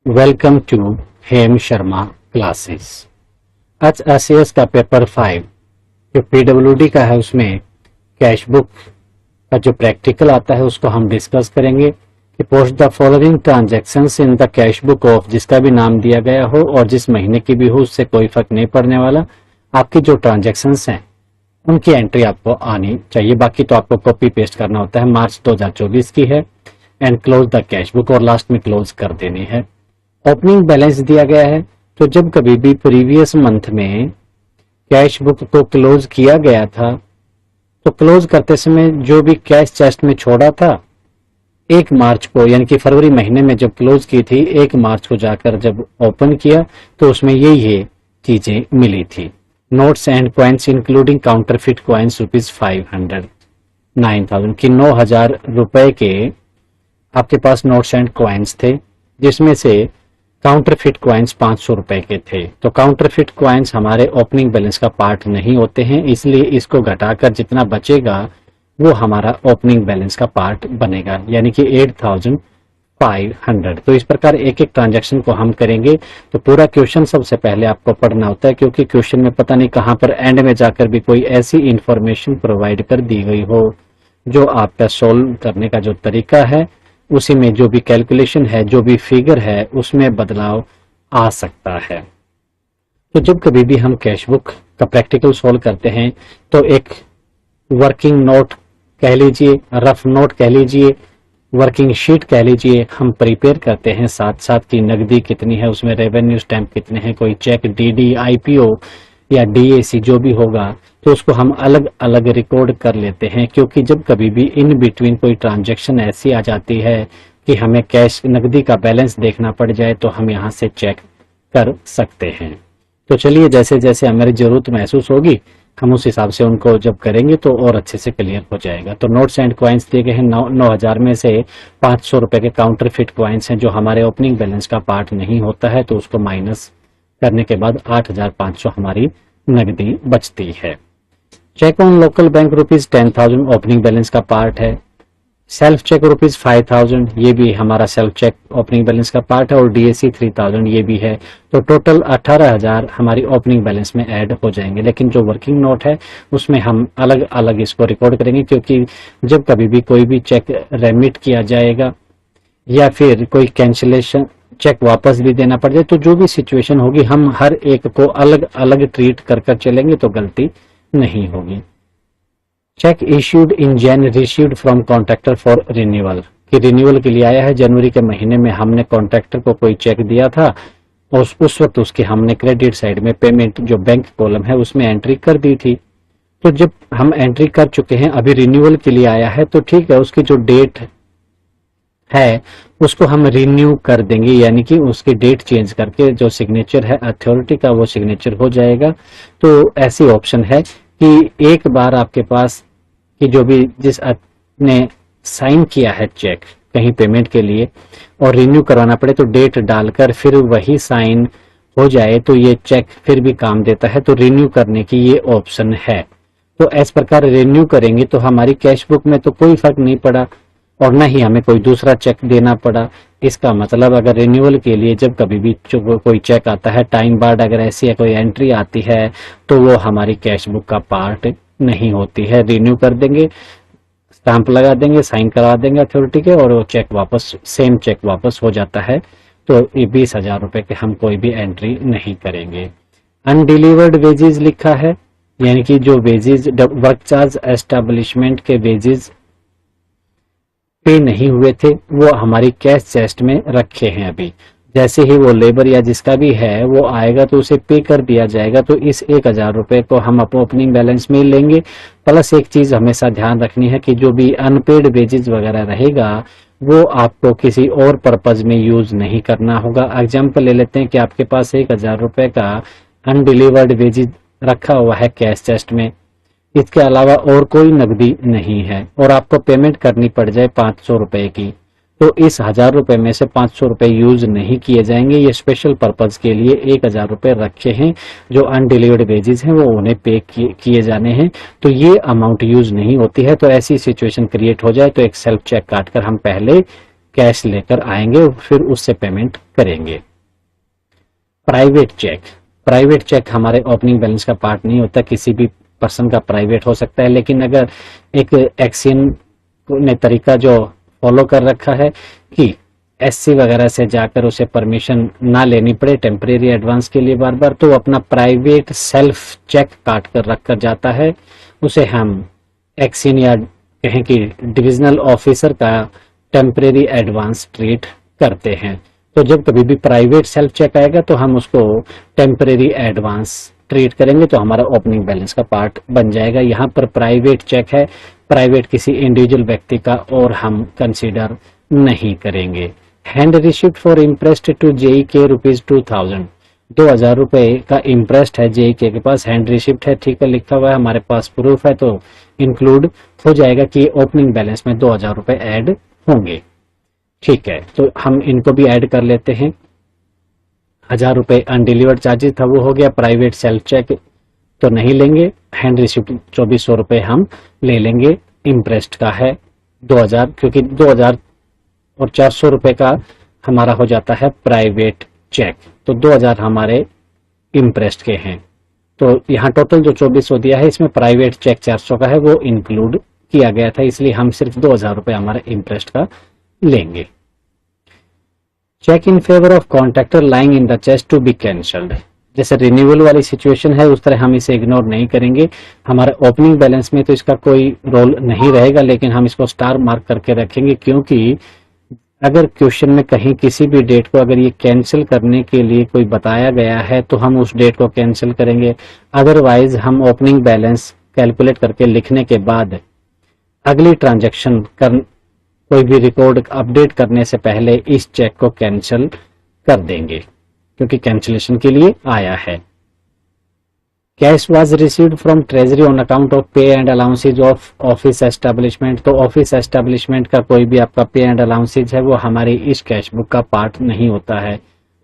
Welcome to Hem Sharma classes. आज SAS का paper 5 जो पीडब्ल्यूडी का है उसमें कैश बुक का जो प्रैक्टिकल आता है उसको हम डिस्कस करेंगे कि post the following transactions in the cash book of, जिसका भी नाम दिया गया हो और जिस महीने की भी हो उससे कोई फर्क नहीं पड़ने वाला। आपकी जो ट्रांजैक्शंस हैं उनकी एंट्री आपको आनी चाहिए, बाकी तो आपको कॉपी पेस्ट करना होता है। मार्च 2024 की है and close the cash book, और लास्ट में क्लोज कर देनी है। ओपनिंग बैलेंस दिया गया है, तो जब कभी भी प्रीवियस मंथ में कैश बुक को क्लोज किया गया था तो क्लोज करते समय जो भी कैश चेस्ट में छोड़ा था 1 मार्च को, यानी कि फरवरी महीने में जब क्लोज की थी 1 मार्च को जाकर जब ओपन किया तो उसमें ये चीजें मिली थी। Notes and coins including counterfeit coins ₹500, 9,000 की 9,000 रुपए के आपके पास नोट्स एंड कॉइन्स थे, जिसमें से काउंटरफिट कॉइन्स 500 रुपए के थे। तो काउंटरफिट कॉइन्स हमारे ओपनिंग बैलेंस का पार्ट नहीं होते हैं, इसलिए इसको घटाकर जितना बचेगा वो हमारा ओपनिंग बैलेंस का पार्ट बनेगा, यानी कि 8,500। तो इस प्रकार एक एक ट्रांजैक्शन को हम करेंगे। तो पूरा क्वेश्चन सबसे पहले आपको पढ़ना होता है, क्योंकि क्वेश्चन में पता नहीं कहां पर एंड में जाकर भी कोई ऐसी इंफॉर्मेशन प्रोवाइड कर दी गई हो जो आपका सोल्व करने का जो तरीका है उसी में जो भी कैलकुलेशन है, जो भी फिगर है, उसमें बदलाव आ सकता है। तो जब कभी भी हम कैश बुक का प्रैक्टिकल सोल्व करते हैं तो एक वर्किंग नोट कह लीजिए, रफ नोट कह लीजिए, वर्किंग शीट कह लीजिए, हम प्रिपेयर करते हैं। साथ साथ की नकदी कितनी है, उसमें रेवेन्यू स्टैंप कितने हैं, कोई चेक, डीडी, आईपीओ या डीएसी जो भी होगा तो उसको हम अलग अलग रिकॉर्ड कर लेते हैं, क्योंकि जब कभी भी इन बिटवीन कोई ट्रांजैक्शन ऐसी आ जाती है कि हमें कैश नकदी का बैलेंस देखना पड़ जाए तो हम यहाँ से चेक कर सकते हैं। तो चलिए जैसे जैसे हमारी जरूरत महसूस होगी हम उस हिसाब से उनको जब करेंगे तो और अच्छे से क्लियर हो जाएगा। तो नोट्स एंड कॉइन्स दिए गए हैं 9,000 में से 500 रुपए के काउंटरफिट कॉइन्स हैं जो हमारे ओपनिंग बैलेंस का पार्ट नहीं होता है, तो उसको माइनस करने के बाद 8,500 हमारी नकदी बचती है। Cheque on local bank ₹10,000 opening balance का पार्ट है। सेल्फ चेक ₹5,000 ये भी हमारा सेल्फ चेक ओपनिंग बैलेंस का पार्ट है, और डीएसी 3,000 ये भी है। तो टोटल 18,000 हमारी ओपनिंग बैलेंस में ऐड हो जाएंगे। लेकिन जो वर्किंग नोट है उसमें हम अलग अलग इसको रिकॉर्ड करेंगे, क्योंकि जब कभी भी कोई भी चेक रेमिट किया जाएगा या फिर कोई कैंसिलेशन चेक वापस भी देना पड़ जाए तो जो भी सिचुएशन होगी हम हर एक को अलग अलग ट्रीट कर चलेंगे तो गलती नहीं होगी। Check issued in Jain received from contractor for renewal, कि रिन्यूअल के लिए आया है। जनवरी के महीने में हमने कॉन्ट्रैक्टर को कोई चेक दिया था और उस वक्त उसकी हमने क्रेडिट साइड में पेमेंट जो बैंक कॉलम है उसमें एंट्री कर दी थी। तो जब हम एंट्री कर चुके हैं, अभी रिन्यूअल के लिए आया है, तो ठीक है, उसकी जो डेट है उसको हम रिन्यू कर देंगे, यानी कि उसकी डेट चेंज करके जो सिग्नेचर है अथॉरिटी का वो सिग्नेचर हो जाएगा। तो ऐसी ऑप्शन है कि एक बार आपके पास कि जो भी जिस ने साइन किया है चेक कहीं पेमेंट के लिए और रिन्यू करवाना पड़े तो डेट डालकर फिर वही साइन हो जाए तो ये चेक फिर भी काम देता है। तो रिन्यू करने की ये ऑप्शन है। तो इस प्रकार रिन्यू करेंगे तो हमारी कैश बुक में तो कोई फर्क नहीं पड़ा और न ही हमें कोई दूसरा चेक देना पड़ा। इसका मतलब अगर रिन्यूअल के लिए जब कभी भी कोई चेक आता है टाइम बाद अगर ऐसी कोई एंट्री आती है तो वो हमारी कैश बुक का पार्ट नहीं होती है। रिन्यू कर देंगे, स्टैंप लगा देंगे, साइन करा देंगे अथॉरिटी के और वो चेक वापस, सेम चेक वापस हो जाता है। तो ये 20,000 रुपए के हम कोई भी एंट्री नहीं करेंगे। अनडिलीवर्ड वेजेस लिखा है, यानी कि जो वेजेस वर्क चार्ज एस्टेब्लिशमेंट के वेजेस पे नहीं हुए थे वो हमारी कैश चेस्ट में रखे हैं। अभी जैसे ही वो लेबर या जिसका भी है वो आएगा तो उसे पे कर दिया जाएगा। तो इस 1,000 रुपए को हम अपने ओपनिंग बैलेंस में लेंगे। प्लस एक चीज हमेशा ध्यान रखनी है कि जो भी अनपेड वेजेस वगैरह रहेगा वो आपको किसी और पर्पज में यूज नहीं करना होगा। एग्जाम्पल ले लेते हैं कि आपके पास 1,000 रुपए का अनडिलीवर्ड वेजेस रखा हुआ है कैश चेस्ट में, इसके अलावा और कोई नकदी नहीं है और आपको पेमेंट करनी पड़ जाए 500 रुपए की, तो इस 1,000 रुपए में से 500 रुपए यूज नहीं किए जाएंगे। ये स्पेशल पर्पज के लिए 1,000 रुपए रखे हैं। जो अनडिलीवर्ड वेजेस हैं वो उन्हें पे किए जाने हैं, तो ये अमाउंट यूज नहीं होती है। तो ऐसी सिचुएशन क्रिएट हो जाए तो एक सेल्फ चेक काटकर हम पहले कैश लेकर आएंगे और फिर उससे पेमेंट करेंगे। प्राइवेट चेक हमारे ओपनिंग बैलेंस का पार्ट नहीं होता, किसी भी पर्सन का प्राइवेट हो सकता है, लेकिन अगर एक एक्सियन ने तरीका जो फॉलो कर रखा है कि एससी वगैरह से जाकर उसे परमिशन ना लेनी पड़े टेम्परेरी एडवांस के लिए बार बार, तो वो अपना प्राइवेट सेल्फ चेक काट कर रख कर जाता है, उसे हम एक्सियन या कहें कि डिविजनल ऑफिसर का टेम्परेरी एडवांस ट्रीट करते हैं। तो जब कभी भी प्राइवेट सेल्फ चेक आएगा तो हम उसको टेम्परेरी एडवांस ट्रीट करेंगे, तो हमारा ओपनिंग बैलेंस का पार्ट बन जाएगा। यहाँ पर प्राइवेट चेक है, प्राइवेट किसी इंडिविजुअल व्यक्ति का, और हम कंसीडर नहीं करेंगे। Hand receipt for interest to JEK ₹2000, 2000 रुपए का इंटरेस्ट है JEK के पास, हैंड रिसिप्ट है, ठीक है, लिखा हुआ है, हमारे पास प्रूफ है, तो इंक्लूड हो जाएगा कि ओपनिंग बैलेंस में 2000 रुपए ऐड होंगे। ठीक है, तो हम इनको भी ऐड कर लेते हैं। 1000 रुपए अनडिलीवर्ड चार्जेस था, वो हो गया। प्राइवेट सेल्फ चेक तो नहीं लेंगे, हैंड रिसिप्ट 2400 रुपए हम ले लेंगे, इंटरेस्ट का है 2000, क्योंकि 2000 और 400 रुपए का हमारा हो जाता है प्राइवेट चेक, तो 2000 हमारे इंटरेस्ट के हैं। तो यहाँ टोटल जो 2400 दिया है, इसमें प्राइवेट चेक 400 का है, वो इंक्लूड किया गया था, इसलिए हम सिर्फ 2000 रुपए हमारे इंटरेस्ट का लेंगे। Cheque in favour of contractor lying in the chest to be cancelled, जैसे रिन्यूअल वाली सिचुएशन है उस तरह हम इसे इग्नोर नहीं करेंगे। हमारे ओपनिंग बैलेंस में तो इसका कोई रोल नहीं रहेगा, लेकिन हम इसको स्टार मार्क करके रखेंगे, क्योंकि अगर क्वेश्चन में कहीं किसी भी डेट को अगर ये कैंसिल करने के लिए कोई बताया गया है तो हम उस डेट को कैंसिल करेंगे। अदरवाइज हम ओपनिंग बैलेंस कैलकुलेट करके लिखने के बाद अगली ट्रांजैक्शन कोई भी रिकॉर्ड अपडेट करने से पहले इस चेक को कैंसिल कर देंगे, क्योंकि कैंसिलेशन के लिए आया है। Cash was received from treasury on account of pay and allowances of office establishment, तो ऑफिस एस्टेब्लिशमेंट का कोई भी आपका पे एंड अलाउंसेज है वो हमारी इस कैश बुक का पार्ट नहीं होता है।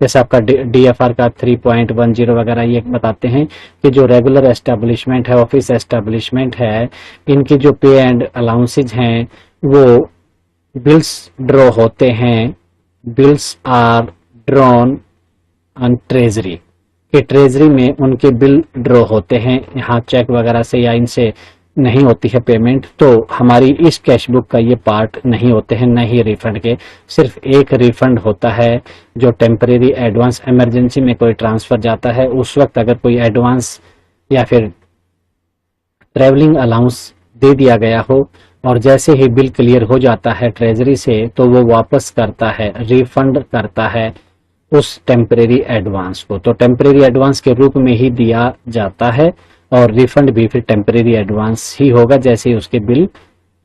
जैसे आपका DFR का 3.10 वगैरह ये बताते हैं कि जो रेगुलर एस्टेब्लिशमेंट है, ऑफिस एस्टेब्लिशमेंट है, इनकी जो पे एंड अलाउंसेज हैं वो बिल्स ड्रॉ होते हैं, bills are drawn on treasury, कि ट्रेजरी में उनके बिल ड्रॉ होते हैं, यहाँ चेक वगैरह से या इनसे नहीं होती है पेमेंट, तो हमारी इस कैश बुक का ये पार्ट नहीं होते हैं, न ही रिफंड के। सिर्फ एक रिफंड होता है जो टेम्परेरी एडवांस, इमरजेंसी में कोई ट्रांसफर जाता है उस वक्त अगर कोई एडवांस या फिर ट्रेवलिंग अलाउंस दे दिया गया हो और जैसे ही बिल क्लियर हो जाता है ट्रेजरी से तो वो वापस करता है, रिफंड करता है उस टेम्परेरी एडवांस को, तो टेम्परेरी एडवांस के रूप में ही दिया जाता है और रिफंड भी फिर टेम्परेरी एडवांस ही होगा जैसे ही उसके बिल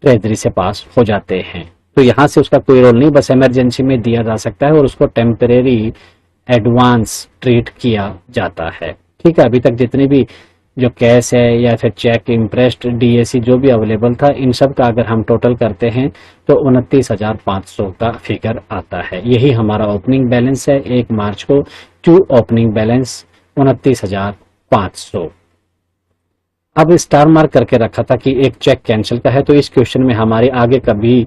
ट्रेजरी से पास हो जाते हैं। तो यहाँ से उसका कोई रोल नहीं, बस इमरजेंसी में दिया जा सकता है और उसको टेम्परेरी एडवांस ट्रीट किया जाता है। ठीक है, अभी तक जितनी भी जो कैश है या फिर चेक, इंटरेस्ट, DAC जो भी अवेलेबल था, इन सब का अगर हम टोटल करते हैं तो 29,500 का फिगर आता है। यही हमारा ओपनिंग बैलेंस है 1 मार्च को, टू ओपनिंग बैलेंस 29,500। अब स्टार मार्क करके रखा था कि एक चेक कैंसिल का है, तो इस क्वेश्चन में हमारे आगे कभी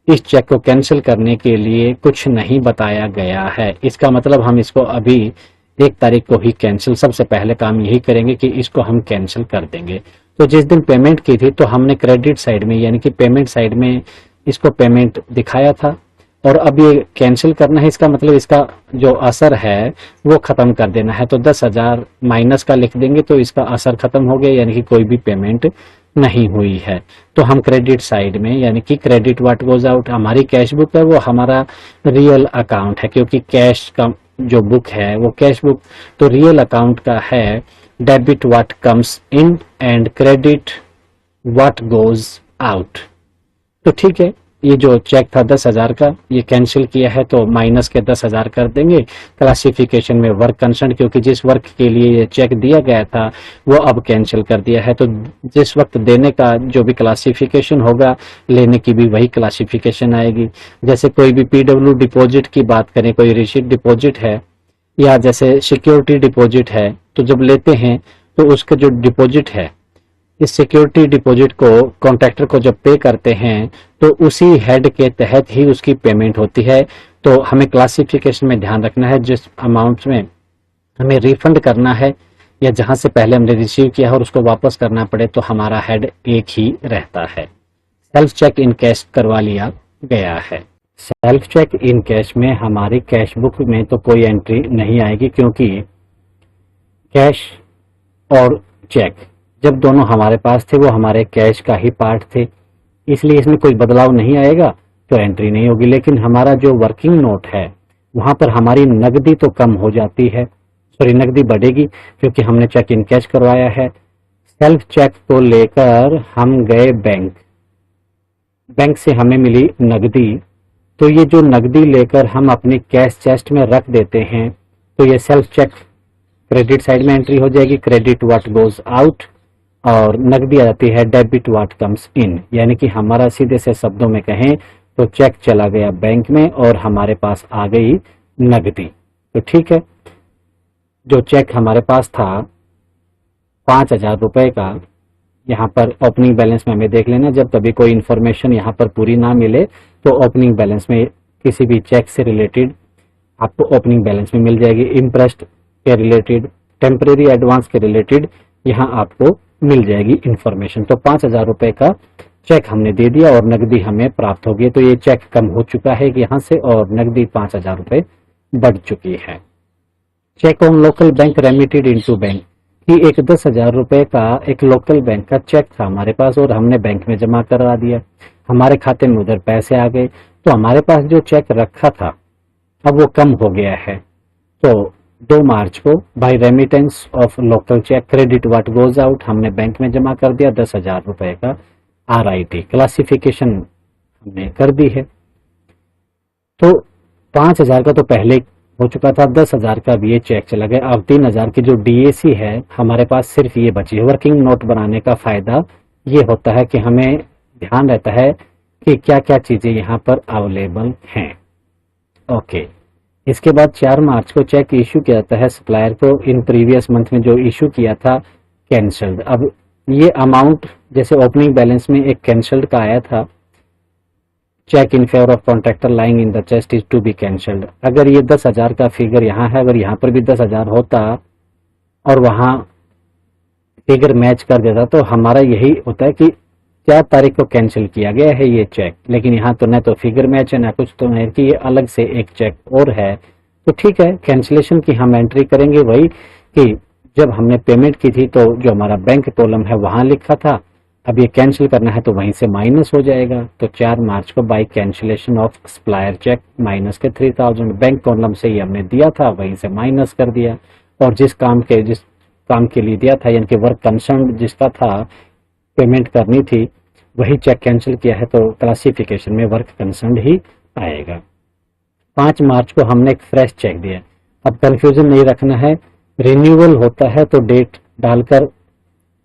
इस चेक को कैंसिल करने के लिए कुछ नहीं बताया गया है। इसका मतलब हम इसको अभी 1 तारीख को ही कैंसिल, सबसे पहले काम यही करेंगे कि इसको हम कैंसिल कर देंगे। तो जिस दिन पेमेंट की थी तो हमने क्रेडिट साइड में यानी कि पेमेंट साइड में इसको पेमेंट दिखाया था और अब ये कैंसिल करना है, इसका मतलब इसका जो असर है वो खत्म कर देना है। तो 10,000 माइनस का लिख देंगे तो इसका असर खत्म हो गया, यानी कि कोई भी पेमेंट नहीं हुई है। तो हम क्रेडिट साइड में यानी कि क्रेडिट व्हाट गोज आउट, हमारी कैश बुक है वो हमारा रियल अकाउंट है, क्योंकि कैश का जो बुक है वो कैश बुक तो रियल अकाउंट का है। Debit what comes in and credit what goes out. तो ठीक है, ये जो चेक था 10,000 का ये कैंसिल किया है तो माइनस के 10,000 कर देंगे। क्लासिफिकेशन में वर्क कंसर्न, क्योंकि जिस वर्क के लिए ये चेक दिया गया था वो अब कैंसिल कर दिया है, तो जिस वक्त देने का जो भी क्लासिफिकेशन होगा लेने की भी वही क्लासिफिकेशन आएगी। जैसे कोई भी PW डिपॉजिट की बात करें, कोई रिसीट डिपॉजिट है या जैसे सिक्योरिटी डिपॉजिट है, तो जब लेते हैं तो उसका जो डिपॉजिट है, इस सिक्योरिटी डिपॉजिट को कॉन्ट्रैक्टर को जब पे करते हैं तो उसी हेड के तहत ही उसकी पेमेंट होती है। तो हमें क्लासिफिकेशन में ध्यान रखना है, जिस अमाउंट में हमें रिफंड करना है या जहां से पहले हमने रिसीव किया है और उसको वापस करना पड़े, तो हमारा हेड एक ही रहता है। सेल्फ चेक इन कैश करवा लिया गया है। सेल्फ चेक इन कैश में हमारी कैश बुक में तो कोई एंट्री नहीं आएगी, क्योंकि कैश और चेक जब दोनों हमारे पास थे वो हमारे कैश का ही पार्ट थे, इसलिए इसमें कोई बदलाव नहीं आएगा, तो एंट्री नहीं होगी। लेकिन हमारा जो वर्किंग नोट है वहां पर हमारी नकदी तो कम हो जाती है, सॉरी नकदी बढ़ेगी, क्योंकि हमने चेक इन कैश करवाया है। सेल्फ चेक को लेकर हम गए बैंक, बैंक से हमें मिली नकदी, तो ये जो नकदी लेकर हम अपनी कैश चेस्ट में रख देते हैं, तो ये सेल्फ चेक क्रेडिट साइड में एंट्री हो जाएगी, क्रेडिट व्हाट गोज आउट, और नकदी आ जाती है डेबिट व्हाट कम्स इन। यानी कि हमारा सीधे से शब्दों में कहें तो चेक चला गया बैंक में और हमारे पास आ गई नकदी। तो ठीक है, जो चेक हमारे पास था 5,000 रुपए का, यहाँ पर ओपनिंग बैलेंस में हमें देख लेना, जब कभी कोई इन्फॉर्मेशन यहाँ पर पूरी ना मिले तो ओपनिंग बैलेंस में किसी भी चेक से रिलेटेड आपको ओपनिंग बैलेंस में मिल जाएगी। इंटरेस्ट के रिलेटेड, टेम्परेरी एडवांस के रिलेटेड यहाँ आपको मिल जाएगी इंफॉर्मेशन। तो 5,000 रुपए का चेक हमने दे दिया और नकदी हमें प्राप्त होगी। तो ये चेक कम हो चुका है यहाँ से और नकदी 5,000 रुपए बढ़ चुकी है। Cheque on local bank remitted into bank, कि एक 10,000 रुपए का एक लोकल बैंक का चेक था हमारे पास और हमने बैंक में जमा करवा दिया, हमारे खाते में उधर पैसे आ गए, तो हमारे पास जो चेक रखा था अब वो कम हो गया है। तो 2 मार्च को by remittance of local cheque credit what goes out हमने बैंक में जमा कर दिया 10,000 रुपए का। RIT क्लासिफिकेशन हमने कर दी है। तो 5,000 का तो पहले हो चुका था, 10,000 का भी ये चेक चला गया। अब 3,000 की जो DAC है हमारे पास सिर्फ ये बची है। वर्किंग नोट बनाने का फायदा ये होता है कि हमें ध्यान रहता है कि क्या क्या चीजें यहाँ पर अवेलेबल हैं। ओके, इसके बाद 4 मार्च को चेक इशू किया जाता है सप्लायर को, इन प्रीवियस मंथ में जो इशू किया था कैंसल्ड। अब ये अमाउंट जैसे ओपनिंग बैलेंस में एक कैंसल्ड का आया था, cheque in favour of contractor lying in the chest is to be cancelled. अगर ये 10,000 का फिगर यहाँ है, अगर यहाँ पर भी 10,000 होता और वहां फिगर मैच कर देता तो हमारा यही होता है कि 4 तारीख को कैंसिल किया गया है ये चेक, लेकिन यहाँ तो न तो फिगर मैच है ना कुछ, तो नहीं कि ये अलग से एक चेक और है। तो ठीक है, कैंसिलेशन की हम एंट्री करेंगे वही कि जब हमने पेमेंट की थी तो जो हमारा बैंक कॉलम है वहां लिखा था, अब ये कैंसिल करना है तो वहीं से माइनस हो जाएगा। तो 4 मार्च को by cancellation of supplier cheque minus के 3,000 बैंक कॉलम से ही हमने दिया था वहीं से माइनस कर दिया, और जिस काम के लिए दिया था यानी कि वर्क कंसर्न जिसका था पेमेंट करनी थी वही चेक कैंसिल किया है, तो क्लासिफिकेशन में वर्क कंसर्न ही आएगा। 5 मार्च को हमने एक फ्रेश चेक दिया। अब कंफ्यूजन नहीं रखना है, रिन्यूअल होता है तो डेट डालकर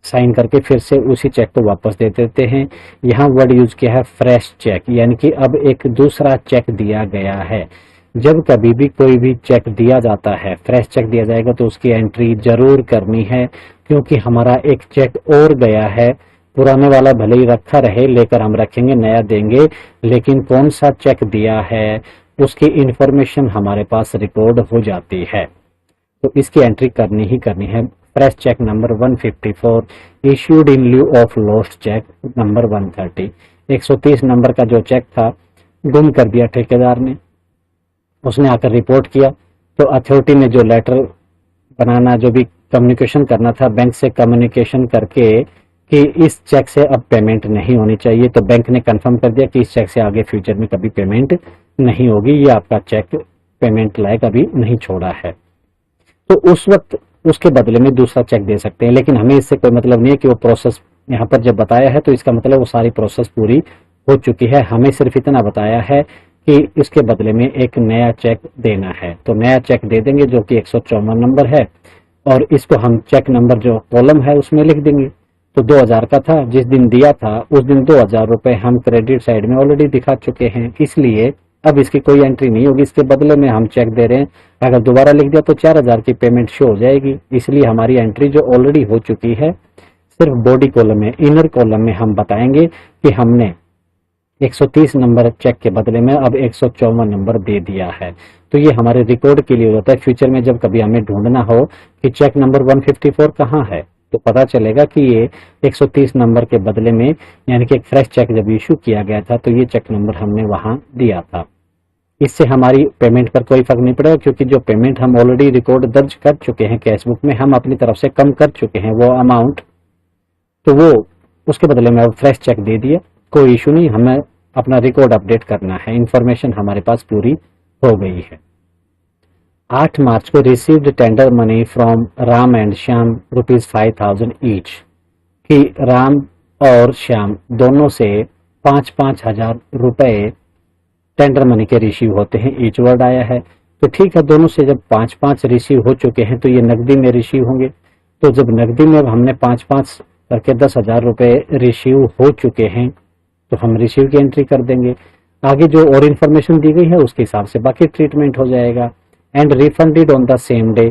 साइन करके फिर से उसी चेक को वापस दे देते हैं। यहाँ वर्ड यूज किया है फ्रेश चेक, यानी कि अब एक दूसरा चेक दिया गया है। जब कभी भी कोई भी चेक दिया जाता है, फ्रेश चेक दिया जाएगा तो उसकी एंट्री जरूर करनी है, क्योंकि हमारा एक चेक और गया है। पुराने वाला भले ही रखा रहे, लेकर हम रखेंगे, नया देंगे, लेकिन कौन सा चेक दिया है उसकी इंफॉर्मेशन हमारे पास रिकॉर्ड हो जाती है, तो इसकी एंट्री करनी ही करनी है। Fresh cheque number 154 issued in lieu of lost cheque number 130, 130 number का जो चेक था गुम कर दिया ठेकेदार ने, उसने आकर रिपोर्ट किया, तो अथॉरिटी ने जो लेटर बनाना, जो भी कम्युनिकेशन करना था बैंक से कम्युनिकेशन करके कि इस चेक से अब पेमेंट नहीं होनी चाहिए, तो बैंक ने कंफर्म कर दिया कि इस चेक से आगे फ्यूचर में कभी पेमेंट नहीं होगी, ये आपका चेक पेमेंट लायक अभी नहीं छोड़ा है। तो उस वक्त उसके बदले में दूसरा चेक दे सकते हैं, लेकिन हमें इससे कोई मतलब नहीं है कि वो प्रोसेस यहाँ पर जब बताया है तो इसका मतलब वो सारी प्रोसेस पूरी हो चुकी है। हमें सिर्फ इतना बताया है कि इसके बदले में एक नया चेक देना है, तो नया चेक दे देंगे जो कि 154 नंबर है, और इसको हम चेक नंबर जो कॉलम है उसमें लिख देंगे। तो 2,000 का था, जिस दिन दिया था उस दिन 2,000 रुपए हम क्रेडिट साइड में ऑलरेडी दिखा चुके हैं, इसलिए अब इसकी कोई एंट्री नहीं होगी। इसके बदले में हम चेक दे रहे हैं, अगर दोबारा लिख दिया तो 4,000 की पेमेंट शो हो जाएगी, इसलिए हमारी एंट्री जो ऑलरेडी हो चुकी है सिर्फ बॉडी कॉलम में, इनर कॉलम में हम बताएंगे कि हमने 130 नंबर चेक के बदले में अब 154 नंबर दे दिया है। तो ये हमारे रिकॉर्ड के लिए होता है, फ्यूचर में जब कभी हमें ढूंढना हो कि चेक नंबर 154 कहाँ है, तो पता चलेगा कि ये 130 नंबर के बदले में, यानी कि एक फ्रेश चेक जब इशू किया गया था तो ये चेक नंबर हमने वहां दिया था। इससे हमारी पेमेंट पर कोई फर्क नहीं पड़ेगा, क्योंकि जो पेमेंट हम ऑलरेडी रिकॉर्ड दर्ज कर चुके हैं कैश बुक में, हम अपनी तरफ से कम कर चुके हैं वो अमाउंट, तो वो उसके बदले में अब फ्रेश चेक दे दिया, कोई इशू नहीं। हमें अपना रिकॉर्ड अपडेट करना है, इंफॉर्मेशन हमारे पास पूरी हो गई है। 8 मार्च को received tender money from Ram and Shyam ₹5,000 each, कि राम और श्याम दोनों से 5-5 हजार रुपए टेंडर मनी के रिसीव होते हैं, ईच वर्ड आया है। तो ठीक है, दोनों से जब 5-5 रिसीव हो चुके हैं तो ये नकदी में रिसीव होंगे। तो जब नकदी में अब हमने 5-5 करके 10,000 रुपए रिसीव हो चुके हैं तो हम रिसीव की एंट्री कर देंगे। आगे जो और इन्फॉर्मेशन दी गई है उसके हिसाब से बाकी ट्रीटमेंट हो जाएगा। And refunded on the same day,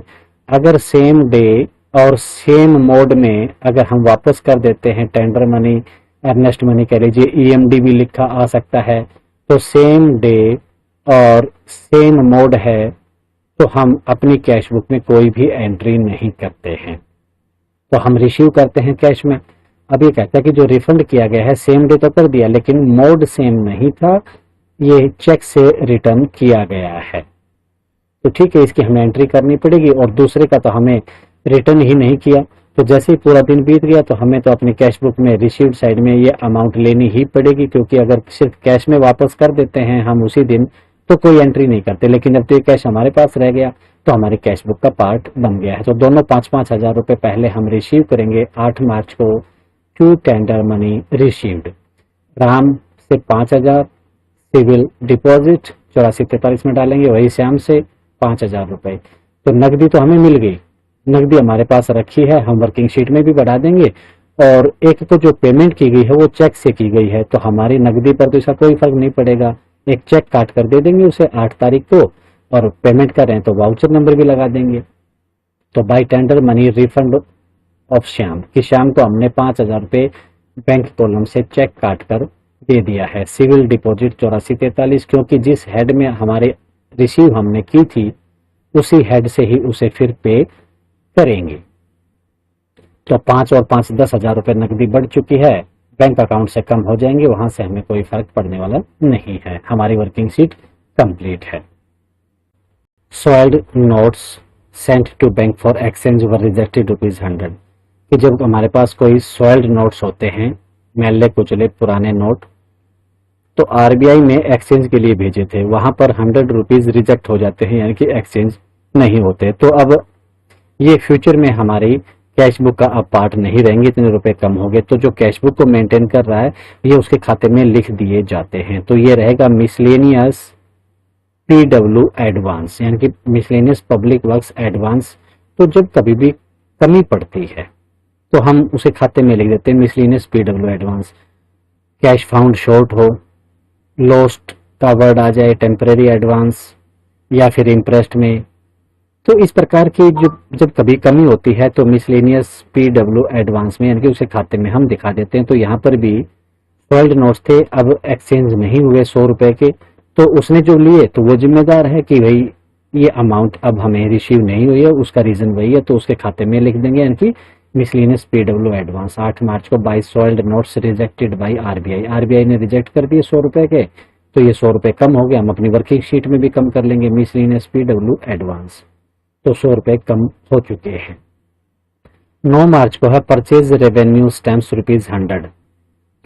अगर सेम डे और सेम मोड में अगर हम वापस कर देते हैं टेंडर मनी, अर्नेस्ट मनी कह लीजिए, ईएमडी भी लिखा आ सकता है, तो सेम डे और सेम मोड है तो हम अपनी कैश बुक में कोई भी एंट्री नहीं करते हैं, तो हम रिसीव करते हैं कैश में। अब ये कहता है कि जो रिफंड किया गया है सेम डे तो कर दिया, लेकिन मोड सेम नहीं था, ये चेक से रिटर्न किया गया है, तो ठीक है, इसकी हमें एंट्री करनी पड़ेगी। और दूसरे का तो हमें रिटर्न ही नहीं किया, तो जैसे ही पूरा दिन बीत गया तो हमें तो अपनी कैश बुक में रिसीव्ड साइड में ये अमाउंट लेनी ही पड़ेगी, क्योंकि अगर सिर्फ कैश में वापस कर देते हैं हम उसी दिन तो कोई एंट्री नहीं करते, लेकिन जब तो ये कैश हमारे पास रह गया तो हमारी कैश बुक का पार्ट बन गया है। तो दोनों 5-5 हजार रुपए पहले हम रिसीव करेंगे 8 मार्च को, to tender money received. Ram से 5,000 सिविल डिपॉजिट 8443 में डालेंगे, वही श्याम से 5,000 रुपए। तो नकदी तो हमें मिल गई, नकदी हमारे पास रखी है, हम वर्किंग शीट में भी बढ़ा देंगे। और एक तो जो पेमेंट की गई है वो चेक से की गई है, तो हमारी नकदी पर तो इसका कोई फर्क नहीं पड़ेगा, एक चेक काट कर दे देंगे उसे 8 तारीख को, और पेमेंट कर रहे हैं तो वाउचर नंबर भी लगा देंगे। तो by tender money refund of Shyam, कि श्याम को हमने 5,000 रुपए बैंक कॉलम से चेक काट कर दे दिया है। सिविल डिपॉजिट 8443, क्योंकि जिस हेड में हमारे रिसीव हमने की थी उसी हेड से ही उसे फिर पे करेंगे। तो 5 और 5 10,000 रुपए नकदी बढ़ चुकी है, बैंक अकाउंट से कम हो जाएंगे, वहां से हमें कोई फर्क पड़ने वाला नहीं है, हमारी वर्किंग शीट कंप्लीट है। Soiled notes sent to bank for exchange were rejected ₹100, कि जब हमारे पास कोई सॉइल्ड नोट्स होते हैं, मैले कुचले पुराने नोट, तो आरबीआई में एक्सचेंज के लिए भेजे थे, वहां पर ₹100 रिजेक्ट हो जाते हैं, यानी कि एक्सचेंज नहीं होते। तो अब ये फ्यूचर में हमारी कैश बुक का अब पार्ट नहीं रहेंगे, इतने रुपए कम हो गए, तो जो कैश बुक को मेंटेन कर रहा है ये उसके खाते में लिख दिए जाते हैं। तो ये रहेगा मिसलेनियस पीडब्ल्यू एडवांस, यानी कि मिसलेनियस पब्लिक वर्क्स एडवांस। तो जब कभी भी कमी पड़ती है तो हम उसे खाते में लिख देते हैं miscellaneous PW advance. Cash found short हो, लॉस्ट का वर्ड आ जाए, टेम्परेरी एडवांस या फिर इंटरेस्ट में, तो इस प्रकार की जब कभी कमी होती है तो मिसलेनियस पीडब्ल्यू एडवांस में, यानी कि उसे खाते में हम दिखा देते हैं। तो यहाँ पर भी सॉइल्ड नोट्स थे, अब एक्सचेंज नहीं हुए 100 रुपए के, तो उसने जो लिए तो वो जिम्मेदार है कि भाई ये अमाउंट अब हमें रिसीव नहीं हुई है, उसका रीजन वही है, तो उसके खाते में लिख देंगे, यानी कि मिसलेनियस पीडब्ल्यू एडवांस। 8 मार्च को by soiled notes rejected by RBI, RBI ने रिजेक्ट कर दिए 100 रुपए के, तो ये 100 रुपए कम हो गए, हम अपनी वर्किंग शीट में भी कम कर लेंगे मिसलेनियस पीडब्ल्यू एडवांस, तो 100 रुपए कम हो चुके हैं। 9 मार्च को है परचेज रेवेन्यू स्टैम्प्स ₹100,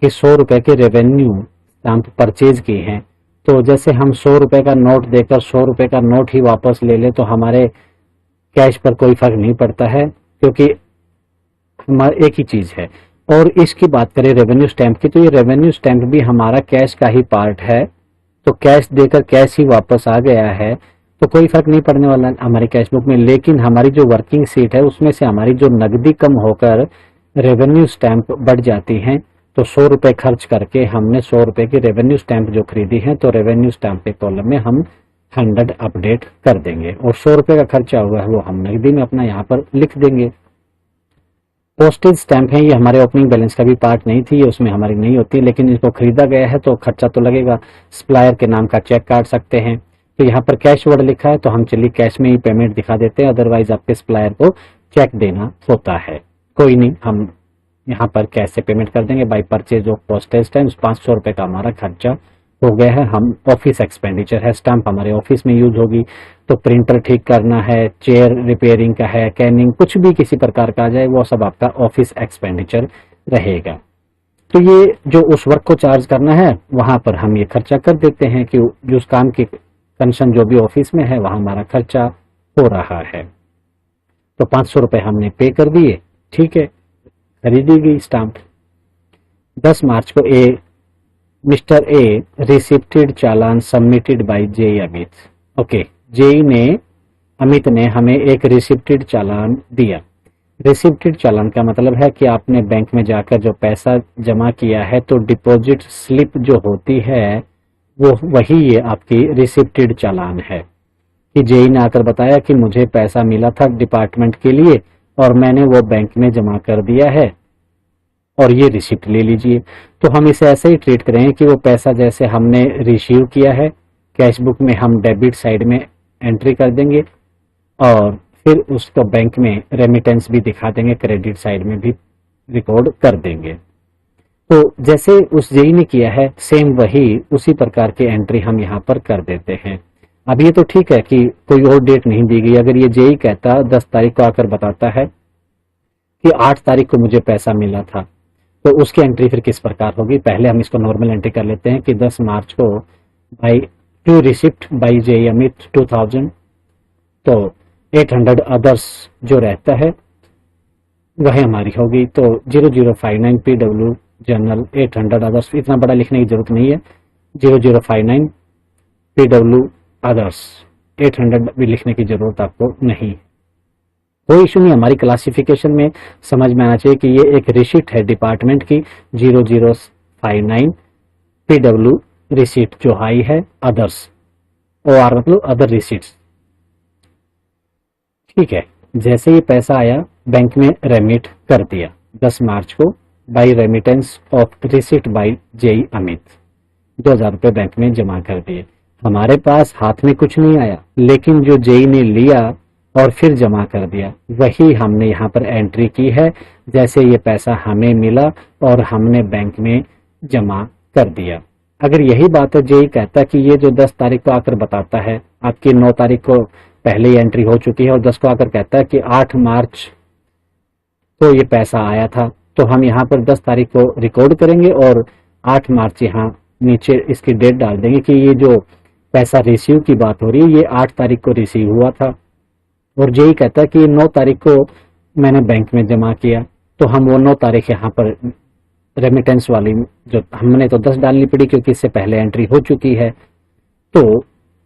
कि 100 रुपए के रेवेन्यू स्टैम्प परचेज किए हैं। तो जैसे हम 100 रुपए का नोट देकर 100 रुपए का नोट ही वापस ले ले तो हमारे कैश पर कोई फर्क नहीं पड़ता है, क्योंकि हमारा एक ही चीज है। और इसकी बात करें रेवेन्यू स्टैंप की, तो ये रेवेन्यू स्टैंप भी हमारा कैश का ही पार्ट है, तो कैश देकर कैश ही वापस आ गया है, तो कोई फर्क नहीं पड़ने वाला हमारी कैश बुक में। लेकिन हमारी जो वर्किंग शीट है उसमें से हमारी जो नकदी कम होकर रेवेन्यू स्टैंप बढ़ जाती हैं, तो 100 रुपए खर्च करके हमने 100 रुपए की रेवेन्यू स्टैंप जो खरीदी है, तो रेवेन्यू स्टैंप के कॉलम में हम 100 अपडेट कर देंगे, और 100 रुपए का खर्चा हुआ है वो हम नकदी में अपना यहाँ पर लिख देंगे। पोस्टेज स्टैंप है, ये हमारे ओपनिंग बैलेंस का भी पार्ट नहीं थी, ये उसमें हमारी नहीं होती, लेकिन इसको खरीदा गया है तो खर्चा तो लगेगा। सप्लायर के नाम का चेक काट सकते हैं। तो यहाँ पर कैश वर्ड लिखा है तो हम चलिए कैश में ही पेमेंट दिखा देते हैं, अदरवाइज आपके सप्लायर को चेक देना होता है। कोई नहीं, हम यहाँ पर कैश से पेमेंट कर देंगे। By purchase of postage stamp 500 रुपये का हमारा खर्चा हो गया है। हम ऑफिस एक्सपेंडिचर है, स्टैंप हमारे ऑफिस में यूज होगी, तो प्रिंटर ठीक करना है, चेयर रिपेयरिंग का है, कैनिंग, कुछ भी किसी प्रकार का आ जाए वो सब आपका ऑफिस एक्सपेंडिचर रहेगा। तो ये जो उस वर्क को चार्ज करना है वहां पर हम ये खर्चा कर देते हैं कि जो उस काम की कंसर्न जो भी ऑफिस में है वहां हमारा खर्चा हो रहा है। तो 500 रुपये हमने पे कर दिए, ठीक है, खरीदी गई स्टाम्प। 10 मार्च को mister A receipted challan submitted by JE Amit. Okay, JE ने, अमित ने हमें एक रिसिप्टेड चालान दिया। रिसिप्टेड चालान का मतलब है कि आपने बैंक में जाकर जो पैसा जमा किया है तो डिपॉजिट स्लिप जो होती है वो वही ये आपकी रिसिप्टेड चालान है, कि जेई ने आकर बताया कि मुझे पैसा मिला था डिपार्टमेंट के लिए और मैंने वो बैंक में जमा कर दिया है और ये रिसिप्ट ले लीजिए। तो हम इसे ऐसे ही ट्रीट करेंगे कि वो पैसा जैसे हमने रिसीव किया है, कैश बुक में हम डेबिट साइड में एंट्री कर देंगे और फिर उसको बैंक में रेमिटेंस भी दिखा देंगे, क्रेडिट साइड में भी रिकॉर्ड कर देंगे। तो जैसे उस जेई ने किया है सेम वही उसी प्रकार की एंट्री हम यहाँ पर कर देते हैं। अब ये तो ठीक है कि कोई और डेट नहीं दी गई, अगर ये जेई कहता 10 तारीख को आकर बताता है कि 8 तारीख को मुझे पैसा मिला था, तो उसकी एंट्री फिर किस प्रकार होगी। पहले हम इसको नॉर्मल एंट्री कर लेते हैं कि 10 मार्च को by to receipt by JE Amit 2000, तो 800 अदर्स जो रहता है वह हमारी होगी। तो 0059 PW जनरल 800 अदर्स, इतना बड़ा लिखने की जरूरत नहीं है, 0059 PW अदर्स 800 भी लिखने की जरूरत आपको नहीं। कोई इशू नहीं, हमारी क्लासिफिकेशन में समझ में आना चाहिए कि ये एक रिसीट है डिपार्टमेंट की 0059 PW रिसीट जो हाई है अदर्स, OR मतलब अदर रिसीट्स, ठीक है। जैसे ये पैसा आया बैंक में रेमिट कर दिया 10 मार्च को by remittance of receipt by JE Amit, 2000 रुपये बैंक में जमा कर दिए। हमारे पास हाथ में कुछ नहीं आया, लेकिन जो जेई ने लिया और फिर जमा कर दिया वही हमने यहाँ पर एंट्री की है, जैसे ये पैसा हमें मिला और हमने बैंक में जमा कर दिया। अगर यही बात है, जेई कहता कि ये जो 10 तारीख को आकर बताता है, आपकी 9 तारीख को पहले ही एंट्री हो चुकी है और 10 को आकर कहता है कि 8 मार्च को ये पैसा आया था, तो हम यहाँ पर 10 तारीख को रिकॉर्ड करेंगे और 8 मार्च यहाँ नीचे इसकी डेट डाल देंगे कि ये जो पैसा रिसीव की बात हो रही है ये 8 तारीख को रिसीव हुआ था। और जेई कहता है कि 9 तारीख को मैंने बैंक में जमा किया, तो हम वो 9 तारीख यहाँ पर रेमिटेंस वाली जो हमने तो 10 डालनी पड़ी क्योंकि इससे पहले एंट्री हो चुकी है, तो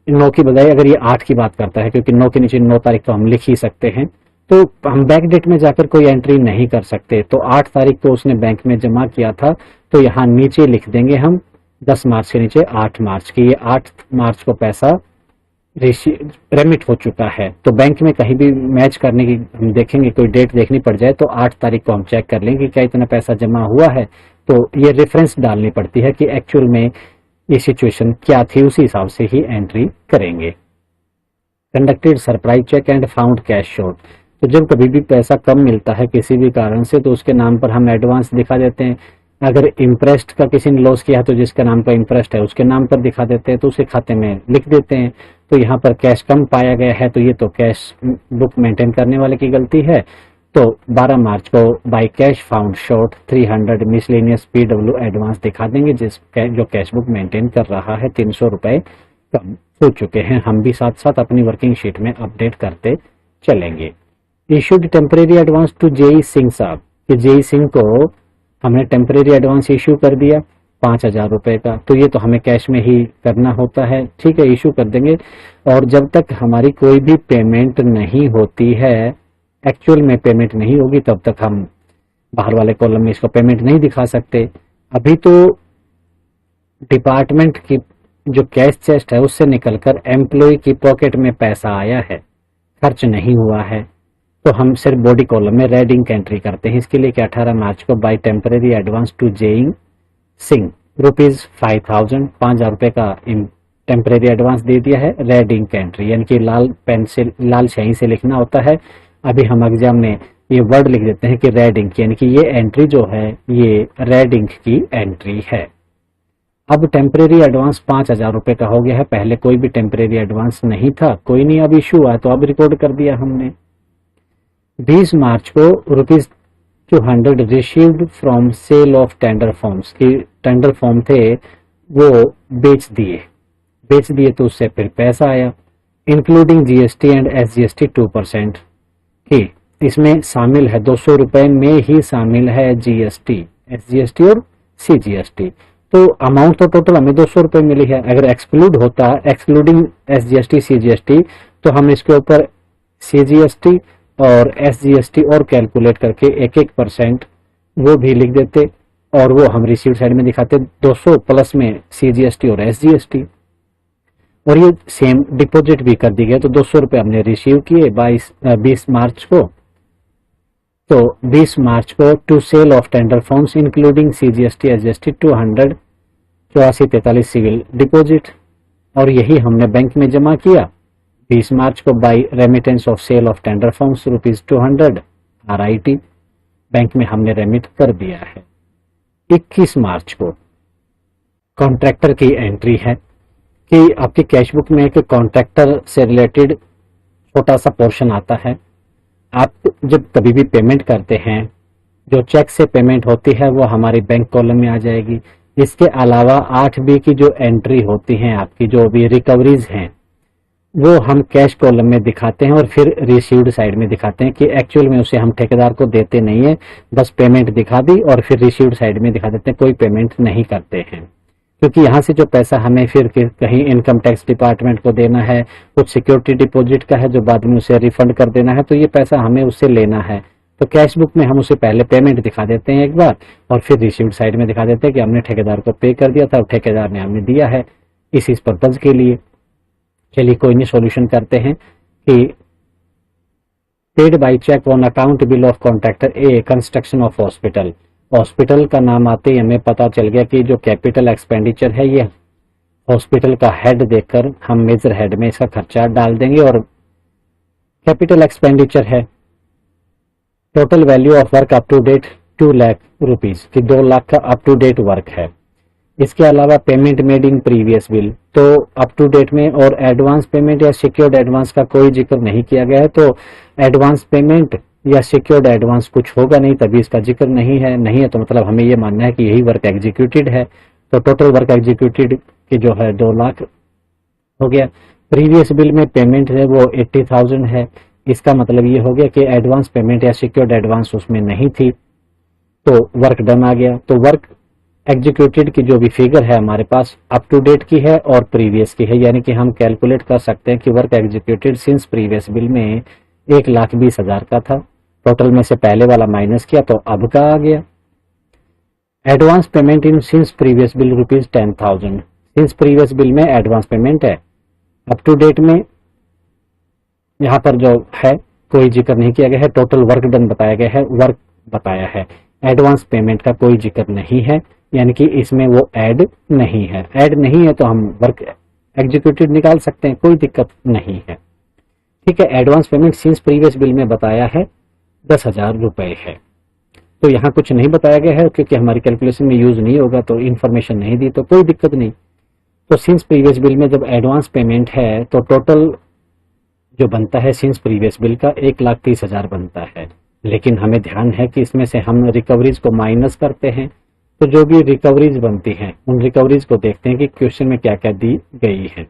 9 की बजाय अगर ये 8 की बात करता है, क्योंकि 9 के नीचे 9 तारीख को हम लिख ही सकते हैं, तो हम बैक डेट में जाकर कोई एंट्री नहीं कर सकते। तो 8 तारीख को उसने बैंक में जमा किया था, तो यहाँ नीचे लिख देंगे हम 10 मार्च के नीचे 8 मार्च की, ये 8 मार्च को पैसा रेमिट हो चुका है। तो बैंक में कहीं भी मैच करने की हम देखेंगे, कोई डेट देखनी पड़ जाए तो 8 तारीख को हम चेक कर लेंगे कि क्या इतना पैसा जमा हुआ है, तो ये रेफरेंस डालनी पड़ती है कि एक्चुअल में ये सिचुएशन क्या थी, उसी हिसाब से ही एंट्री करेंगे। Conducted surprise check and found cash short, तो जब कभी भी पैसा कम मिलता है किसी भी कारण से तो उसके नाम पर हम एडवांस दिखा देते हैं। अगर इंटरेस्ट का किसी ने लॉस किया है तो जिसके नाम पर इंटरेस्ट है उसके नाम पर दिखा देते हैं, तो उसके खाते में लिख देते हैं। तो यहाँ पर कैश कम पाया गया है तो ये तो कैश बुक मेंटेन करने वाले की गलती है। तो 12 मार्च को by cash found short 300 miscellaneous PW advance दिखा देंगे, जो कैश बुक मेंटेन कर रहा है 300 रुपए कम हो चुके हैं। हम भी साथ साथ अपनी वर्किंग शीट में अपडेट करते चलेंगे। Issued temporary advance to JE Singh साहब, कि जेई सिंह को हमने टेम्परेरी एडवांस इशू कर दिया 5000 रुपए का, तो ये तो हमें कैश में ही करना होता है, ठीक है, इशू कर देंगे। और जब तक हमारी कोई भी पेमेंट नहीं होती है, एक्चुअल में पेमेंट नहीं होगी, तब तक हम बाहर वाले कॉलम में इसको पेमेंट नहीं दिखा सकते। अभी तो डिपार्टमेंट की जो कैश चेस्ट है उससे निकलकर एम्प्लॉय की पॉकेट में पैसा आया है, खर्च नहीं हुआ है, तो हम सिर्फ बॉडी कॉलम में रेड इंक एंट्री करते हैं। इसके लिए कि 18 मार्च को बाई टेम्परेरी एडवांस टू जेइंग सिंह ₹5000, 5,000 रुपये का टेम्परेरी एडवांस दे दिया है। रेड इंक एंट्री यानी कि लाल पेन से, लाल स्याही से लिखना होता है। अभी हम एग्जाम में ये वर्ड लिख देते हैं कि रेड इंक, यानी कि ये एंट्री जो है ये रेड इंक की एंट्री है। अब टेम्परेरी एडवांस 5,000 रुपये का हो गया है। पहले कोई भी टेम्परेरी एडवांस नहीं था, कोई नहीं, अब इशू हुआ तो अब रिकॉर्ड कर दिया हमने। 20 मार्च को ₹200 received from sale of tender forms, की टेंडर फॉर्म थे वो बेच दिए तो उससे फिर पैसा आया, इंक्लूडिंग जीएसटी एंड एसजीएसटी 2% की। इसमें शामिल है 200 रुपए में ही शामिल है जीएसटी, एसजीएसटी और सीजीएसटी। तो अमाउंट तो टोटल हमें 200 रुपए मिली है। अगर एक्सक्लूड होता, एक्सक्लूडिंग एसजीएसटी सीजीएसटी, तो हम इसके ऊपर सीजीएसटी और एसजीएसटी और कैलकुलेट करके 1% वो भी लिख देते और वो हम रिसीव साइड में दिखाते 200 प्लस में सीजीएसटी और एसजीएसटी। और ये सेम डिपॉजिट भी कर दी गई। तो 200 रुपए हमने रिसीव किए 20 मार्च को। तो 20 मार्च को to sale of tender forms including CGST SGST 200, 8443 civil deposit, और यही हमने बैंक में जमा किया 20 मार्च को by remittance of sale of tender forms ₹200 RIT, bank में हमने रेमिट कर दिया है। 21 मार्च को कॉन्ट्रैक्टर की एंट्री है कि आपकी कैशबुक में एक कॉन्ट्रैक्टर से रिलेटेड छोटा सा पोर्शन आता है। आप जब कभी भी पेमेंट करते हैं, जो चेक से पेमेंट होती है वो हमारी बैंक कॉलम में आ जाएगी। इसके अलावा 8B की जो एंट्री होती हैं, आपकी जो भी रिकवरीज हैं, वो हम कैश कॉलम में दिखाते हैं और फिर रिसीव्ड साइड में दिखाते हैं कि एक्चुअल में उसे हम ठेकेदार को देते नहीं है, बस पेमेंट दिखा दी और फिर रिसीव्ड साइड में दिखा देते हैं, कोई पेमेंट नहीं करते हैं। क्योंकि यहाँ से जो पैसा हमें फिर कहीं इनकम टैक्स डिपार्टमेंट को देना है, कुछ सिक्योरिटी डिपॉजिट का है जो बाद में उसे रिफंड कर देना है, तो ये पैसा हमें उससे लेना है। तो कैश बुक में हम उसे पहले पेमेंट दिखा देते हैं एक बार और फिर रिसीव्ड साइड में दिखा देते हैं कि हमने ठेकेदार को पे कर दिया था और ठेकेदार ने हमें दिया है इस पर्पज के लिए। चलिए कोई नहीं, सॉल्यूशन करते हैं कि paid by cheque on account bill of contractor A construction of hospital. Hospital का नाम आते ही हमें पता चल गया कि जो कैपिटल एक्सपेंडिचर है ये हॉस्पिटल का हेड देखकर हम मेजर हेड में इसका खर्चा डाल देंगे। और कैपिटल एक्सपेंडिचर है total value of work up to date 2 lakh rupees की 2 लाख का अप टू डेट वर्क है। इसके अलावा payment made in previous bill, तो अप टू डेट में और एडवांस पेमेंट या सिक्योर्ड एडवांस का कोई जिक्र नहीं किया गया है। तो एडवांस पेमेंट या सिक्योर्ड एडवांस कुछ होगा नहीं, तभी इसका जिक्र नहीं है तो मतलब हमें ये मानना है कि यही वर्क एग्जीक्यूटेड है। तो टोटल वर्क एग्जीक्यूटेड की जो है 2 लाख हो गया। प्रीवियस बिल में पेमेंट है वो 80,000 है। इसका मतलब ये हो गया कि एडवांस पेमेंट या सिक्योर्ड एडवांस उसमें नहीं थी, तो वर्क डन आ गया। तो वर्क एग्जीक्यूटेड की जो भी फिगर है हमारे पास अप टू डेट की है और प्रीवियस की है, यानी कि हम कैलकुलेट कर सकते हैं कि work executed since previous bill में 1,20,000 का था। टोटल में से पहले वाला माइनस किया तो अब का आ गया। Advance payment in since previous bill ₹10,000। Since previous bill में एडवांस पेमेंट है, अप टू डेट में यहाँ पर जो है कोई जिक्र नहीं किया गया है। टोटल वर्क डन बताया गया है, वर्क बताया है, एडवांस पेमेंट का कोई जिक्र नहीं है, यानी कि इसमें वो ऐड नहीं है। ऐड नहीं है तो हम वर्क एग्जीक्यूटेड निकाल सकते हैं, कोई दिक्कत नहीं है। ठीक है, advance payment since previous bill में बताया है 10,000 रुपए है। तो यहाँ कुछ नहीं बताया गया है क्योंकि हमारी कैलकुलेशन में यूज नहीं होगा, तो इन्फॉर्मेशन नहीं दी तो कोई दिक्कत नहीं। तो सिंस प्रीवियस बिल में जब एडवांस पेमेंट है तो टोटल जो बनता है सिंस प्रीवियस बिल का 1,30,000 बनता है। लेकिन हमें ध्यान है कि इसमें से हम रिकवरीज को माइनस करते हैं, तो जो भी रिकवरीज बनती हैं उन रिकवरीज को देखते हैं कि क्वेश्चन में क्या क्या दी गई है।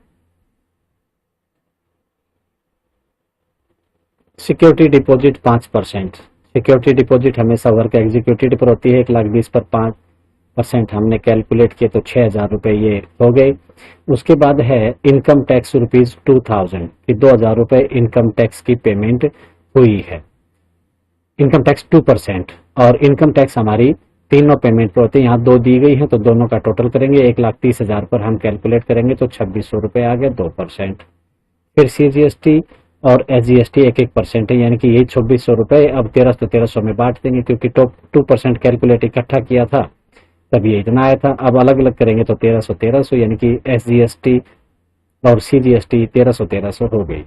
Security deposit 5%। सिक्योरिटी डिपॉजिट हमेशा वर्क एग्जीक्यूटेड पर होती है। 1,20,000 पर 5% हमने कैलकुलेट किए तो 6,000 रुपए ये हो गए। उसके बाद है इनकम टैक्स ₹2,000 कि 2,000 रुपए इनकम टैक्स की पेमेंट हुई है। इनकम टैक्स 2% और इनकम टैक्स हमारी तीनों पेमेंट पर होती है, यहाँ 2 दी गई है तो दोनों का टोटल करेंगे। 1,30,000 पर हम कैलकुलेट करेंगे तो 2,600 रुपए आ गए 2%। फिर CGST और SGST 1% है, यानी कि यही 2600 रुपये अब 1300 में बांट देंगे, क्योंकि टॉप 2% कैलकुलेट इकट्ठा किया था तब ये इतना आया था। अब अलग अलग करेंगे तो 1300 यानी कि SGST और CGST 1300 हो गई।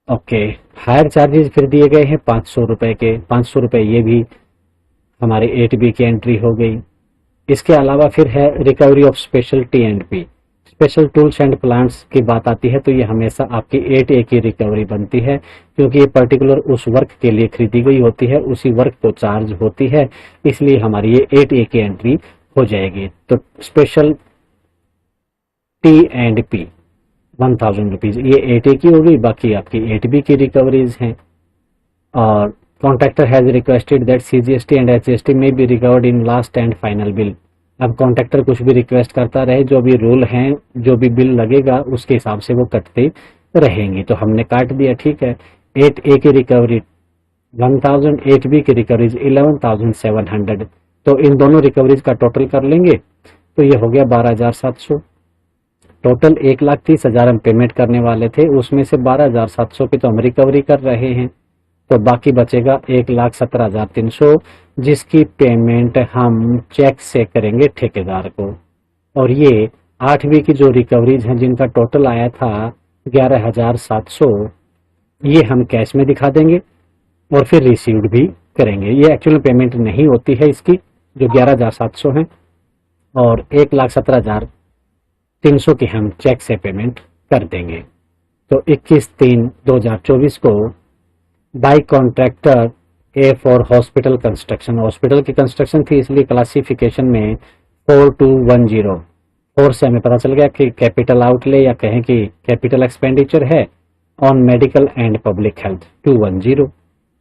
ओके, हायर चार्जेस फिर दिए गए हैं 500 रुपए के, 500 रुपए ये भी हमारे 8B की एंट्री हो गई। इसके अलावा फिर है recovery of special T&P, special tools and plants की बात आती है तो ये हमेशा आपकी 8A की रिकवरी बनती है, क्योंकि ये पर्टिकुलर उस वर्क के लिए खरीदी गई होती है, उसी वर्क को चार्ज होती है, इसलिए हमारी ये 8A की एंट्री हो जाएगी। तो स्पेशल T&P 1000 रुपीज ये 8A की हो गई, बाकी आपकी 8B की रिकवरीज हैं। और contractor has requested that CGST and SGST में be recovered in last and final bill. अब कॉन्ट्रैक्टर कुछ भी रिक्वेस्ट करता रहे, जो भी रूल हैं, जो भी बिल लगेगा उसके हिसाब से वो कटते रहेंगे, तो हमने काट दिया, ठीक है। 8A की रिकवरी 1000, 8B की रिकवरीज 11,700, तो इन दोनों रिकवरीज का टोटल कर लेंगे तो ये हो गया 12,700। टोटल 1,30,000 हम पेमेंट करने वाले थे, उसमें से 12,700 की तो हम रिकवरी कर रहे हैं, तो बाकी बचेगा 1,17,300, जिसकी पेमेंट हम चेक से करेंगे ठेकेदार को। और ये 8B की जो रिकवरीज हैं जिनका टोटल आया था 11,700, ये हम कैश में दिखा देंगे और फिर रिसीव्ड भी करेंगे। ये एक्चुअल पेमेंट नहीं होती है इसकी, जो 11,700 है, और 1,17,300 की हम चेक से पेमेंट कर देंगे। तो 21/3/2024 को by contractor A for hospital construction, hospital की कंस्ट्रक्शन थी इसलिए क्लासिफिकेशन में 4210, 4 से हमें पता चल गया कि कैपिटल आउटले या कहें कि कैपिटल एक्सपेंडिचर है on medical and public health 210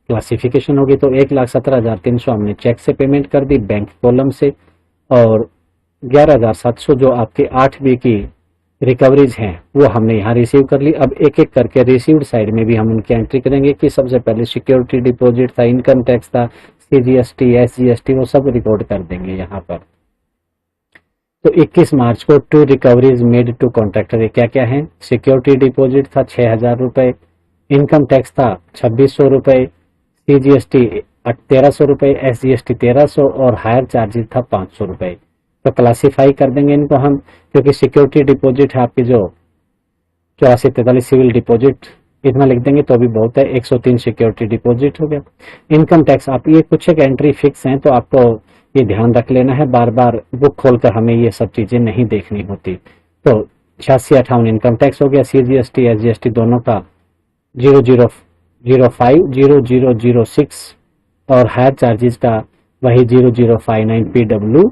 classification होगी। तो 1,17,300 हमने चेक से पेमेंट कर दी बैंक कॉलम से, और 11,700 जो आपके 8B की रिकवरीज हैं वो हमने यहाँ रिसीव कर ली। अब एक एक करके रिसीव्ड साइड में भी हम उनकी एंट्री करेंगे कि सबसे पहले सिक्योरिटी डिपॉजिट था, इनकम टैक्स था, CGST, SGST, वो सब रिकॉर्ड कर देंगे यहाँ पर। तो 21 मार्च को 2 रिकवरीज मेड टू कॉन्ट्रैक्टर क्या क्या है? सिक्योरिटी डिपॉजिट था 6,000 रुपए, इनकम टैक्स था 2,600 रुपए, CGST 1,300 रुपए, SGST 1,300 और हायर चार्जेस था 500 रुपए। तो क्लासिफाई कर देंगे इनको हम, क्योंकि सिक्योरिटी डिपॉजिट है आपकी जो 8443 सिविल डिपॉजिट, इतना लिख देंगे तो अभी बहुत है, 103 सिक्योरिटी डिपॉजिट हो गया। इनकम टैक्स आप ये कुछ एक एंट्री फिक्स हैं तो आपको ये ध्यान रख लेना है, बार बार बुक खोलकर हमें ये सब चीजें नहीं देखनी होती। तो 8658 इनकम टैक्स हो गया, CGST SGST दोनों का 0005 0006 और हायर चार्जेस का वही 0059 PW।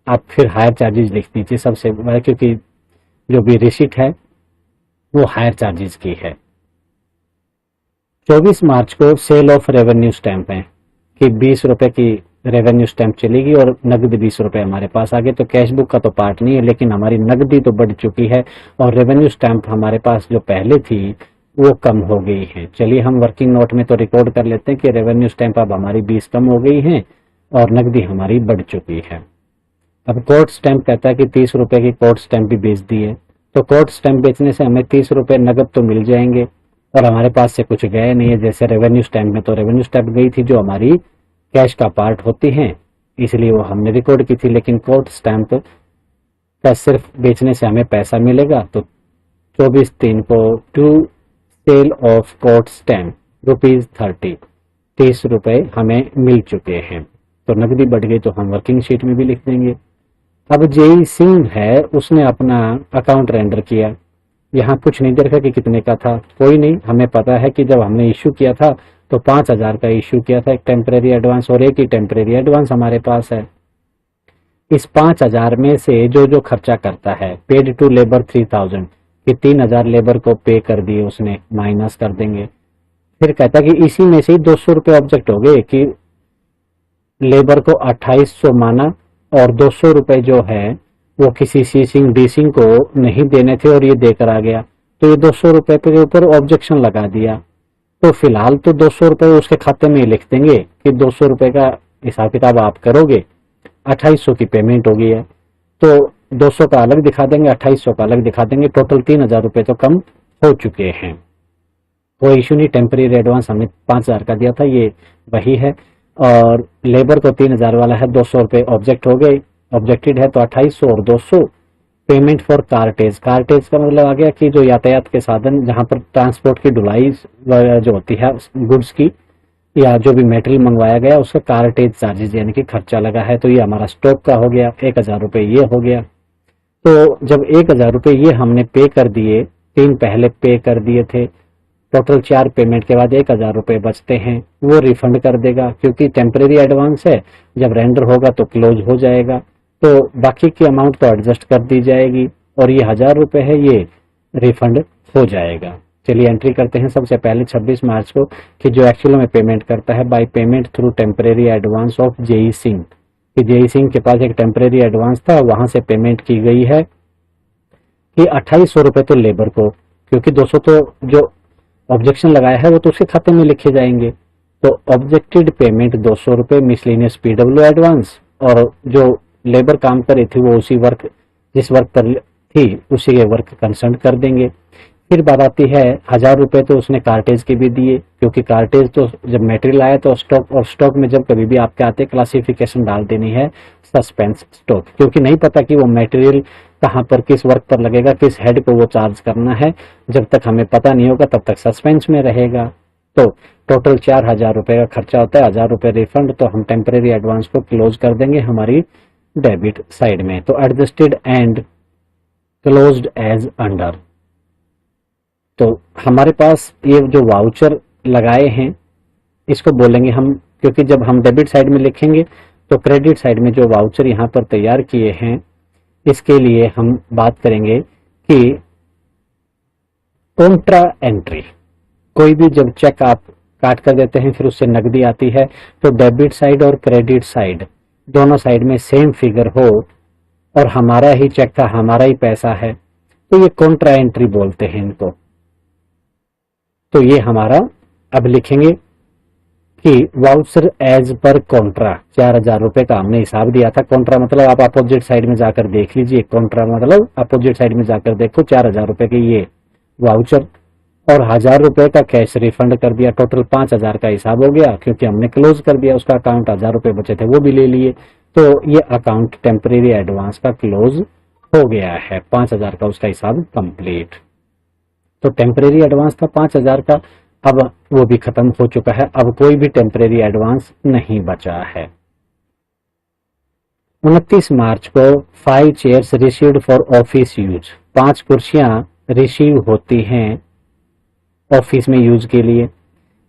आप फिर हायर चार्जेस लिख दीजिए सबसे, क्योंकि जो भी रिसीट है वो हायर चार्जेस की है। 24 मार्च को सेल ऑफ रेवेन्यू स्टैंप है कि 20 रुपए की रेवेन्यू स्टैंप चलेगी और नकद 20 रुपए हमारे पास आ गए। तो कैश बुक का तो पार्ट नहीं है, लेकिन हमारी नकदी तो बढ़ चुकी है और रेवेन्यू स्टैंप हमारे पास जो पहले थी वो कम हो गई है। चलिए हम वर्किंग नोट में तो रिकॉर्ड कर लेते हैं कि रेवेन्यू स्टैंप अब हमारी 20 कम हो गई है और नकदी हमारी बढ़ चुकी है। अब कोर्ट स्टैंप कहता है कि 30 रुपए की कोर्ट स्टैंप भी बेच दी है, तो कोर्ट स्टैंप बेचने से हमें 30 रुपए नकद तो मिल जाएंगे और हमारे पास से कुछ गया नहीं है। जैसे रेवेन्यू स्टैंप में तो रेवेन्यू स्टैंप गई थी जो हमारी कैश का पार्ट होती है, इसलिए वो हमने रिकॉर्ड की थी, लेकिन कोर्ट स्टैंप का सिर्फ बेचने से हमें पैसा मिलेगा। तो 24/3 को to sale of court stamp ₹30, 30 रुपए हमें मिल चुके हैं। तो नकदी बढ़ गई तो हम वर्किंग शीट में भी लिख देंगे। अब जेई सिंह है, उसने अपना अकाउंट रेंडर किया, यहाँ कुछ नहीं दे रखा कि कितने का था, कोई नहीं, हमें पता है कि जब हमने इश्यू किया था तो 5,000 का इश्यू किया था, एक टेम्परेरी एडवांस और एक ही टेम्परेरी एडवांस हमारे पास है। इस 5,000 में से जो जो खर्चा करता है, पेड टू लेबर 3,000 कि 3,000 लेबर को पे कर दिए उसने, माइनस कर देंगे। फिर कहता है कि इसी में से ही 200 रुपये ऑब्जेक्ट हो गए कि लेबर को 2800 माना और 200 रुपए जो है वो किसी सी सिंह डी सिंह को नहीं देने थे और ये देकर आ गया, तो ये 200 रुपए के ऊपर ऑब्जेक्शन लगा दिया। तो फिलहाल तो 200 रुपए उसके खाते में ही लिख देंगे कि 200 रुपए का हिसाब किताब आप करोगे, 2800 की पेमेंट हो गई है, तो 200 का अलग दिखा देंगे, 2800 का अलग दिखा देंगे, टोटल 3,000 रुपए तो कम हो चुके हैं। कोई इशू नहीं, टेम्परेरी एडवांस हमने 5,000 का दिया था, ये वही है। और लेबर को 3,000 वाला है, 200 रुपये ऑब्जेक्ट हो गए, ऑब्जेक्टेड है तो 2800 और 200। पेमेंट फॉर कार्टेज, कार्टेज का मतलब आ गया कि जो यातायात के साधन, जहां पर ट्रांसपोर्ट की ढुलाई जो होती है गुड्स की या जो भी मटेरियल मंगवाया गया उसका कार्टेज चार्जेज यानी कि खर्चा लगा है, तो ये हमारा स्टॉक का हो गया, 1,000 रुपये ये हो गया। तो जब 1,000 रुपये ये हमने पे कर दिए, 3 पहले पे कर दिए थे, टोटल 4 पेमेंट के बाद 1,000 रुपये बचते हैं, वो रिफंड कर देगा क्योंकि टेम्परेरी एडवांस है, जब रेंडर होगा तो क्लोज हो जाएगा, तो बाकी की अमाउंट तो एडजस्ट कर दी जाएगी और ये 1,000 रुपये है ये रिफंड हो जाएगा। चलिए एंट्री करते हैं सबसे पहले 26 मार्च को कि जो एक्चुअल में पेमेंट करता है by payment through temporary advance of JE Singh, कि जेई सिंह के पास एक टेम्परेरी एडवांस था, वहां से पेमेंट की गई है कि 2800 रुपये तो लेबर को, क्योंकि 200 तो जो ऑब्जेक्शन लगाया है वो तो उसके खाते में लिखे जाएंगे, तो ऑब्जेक्टेड पेमेंट 200 रुपये मिसलेनियस पीडब्ल्यू एडवांस, और जो लेबर काम कर रही थी वो उसी वर्क, जिस वर्क पर थी उसी के वर्क कंसर्न कर देंगे। फिर बात आती है 1,000 रुपये तो उसने कार्टेज के भी दिए, क्योंकि कार्टेज तो जब मटेरियल आया तो स्टॉक, और स्टॉक में जब कभी भी आपके आते क्लासिफिकेशन डाल देनी है सस्पेंस स्टॉक, क्योंकि नहीं पता कि वो मटेरियल कहाँ पर किस वर्क पर लगेगा, किस हेड को वो चार्ज करना है, जब तक हमें पता नहीं होगा तब तक सस्पेंस में रहेगा। तो टोटल 4,000 रुपये का खर्चा होता है, 1,000 रुपये रिफंड, तो हम टेम्परेरी एडवांस को क्लोज कर देंगे हमारी डेबिट साइड में। तो adjusted and closed as under, तो हमारे पास ये जो वाउचर लगाए हैं इसको बोलेंगे हम, क्योंकि जब हम डेबिट साइड में लिखेंगे तो क्रेडिट साइड में जो वाउचर यहाँ पर तैयार किए हैं इसके लिए हम बात करेंगे कि कॉन्ट्रा एंट्री। कोई भी जब चेक आप काट कर देते हैं फिर उससे नकदी आती है, तो डेबिट साइड और क्रेडिट साइड दोनों साइड में सेम फिगर हो और हमारा ही चेक का हमारा ही पैसा है, तो ये कॉन्ट्रा एंट्री बोलते हैं इनको। तो ये हमारा अब लिखेंगे कि वाउचर एज पर कॉन्ट्रा, 4,000 रुपये का हमने हिसाब दिया था। कॉन्ट्रा मतलब आप अपोजिट साइड में जाकर देख लीजिए, कॉन्ट्रा मतलब अपोजिट साइड में जाकर देखो, 4,000 रुपये के ये वाउचर और 1,000 रुपये का कैश रिफंड कर दिया, टोटल 5,000 का हिसाब हो गया, क्योंकि हमने क्लोज कर दिया उसका अकाउंट, 1,000 रुपये बचे थे वो भी ले लिए, तो ये अकाउंट टेम्परेरी एडवांस का क्लोज हो गया है, 5,000 का उसका हिसाब कंप्लीट। तो टेम्परेरी एडवांस था 5,000 का, अब वो भी खत्म हो चुका है, अब कोई भी टेम्परेरी एडवांस नहीं बचा है। 29 मार्च को 5 chairs received for office use, 5 कुर्सियां रिसीव होती हैं ऑफिस में यूज के लिए,